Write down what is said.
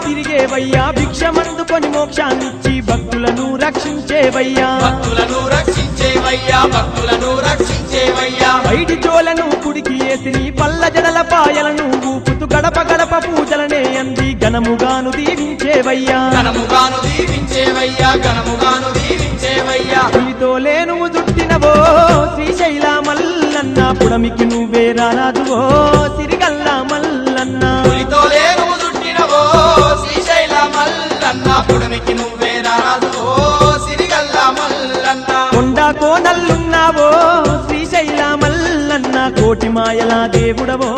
తిరిగేవయ్యా భిక్షమందుకొని మోక్షాన్నిచ్చి భక్తులను రక్షించేవయ్యా బయటి చోలను కుడికి ఏసిని పల్ల జడల పాయలను ఊపుతూ గడప గడప పూజలనే అంది ఘనముగాను దీవించేవయ్యా పులితో లేను దుట్టినవో శ్రీశైల మల్లన్న పుడమికి నువ్వే రారాదువో సిరిగల్ల మల్లన్న పులితో లేను దుట్టినవో శ్రీశైల మల్లన్న పుడమికి నువ్వే రారాదువో సిరిగల్ల మల్లన్న కొండ కోనల్లున్నావో శ్రీశైల మల్లన్న కోటి మాయల దేవుడవో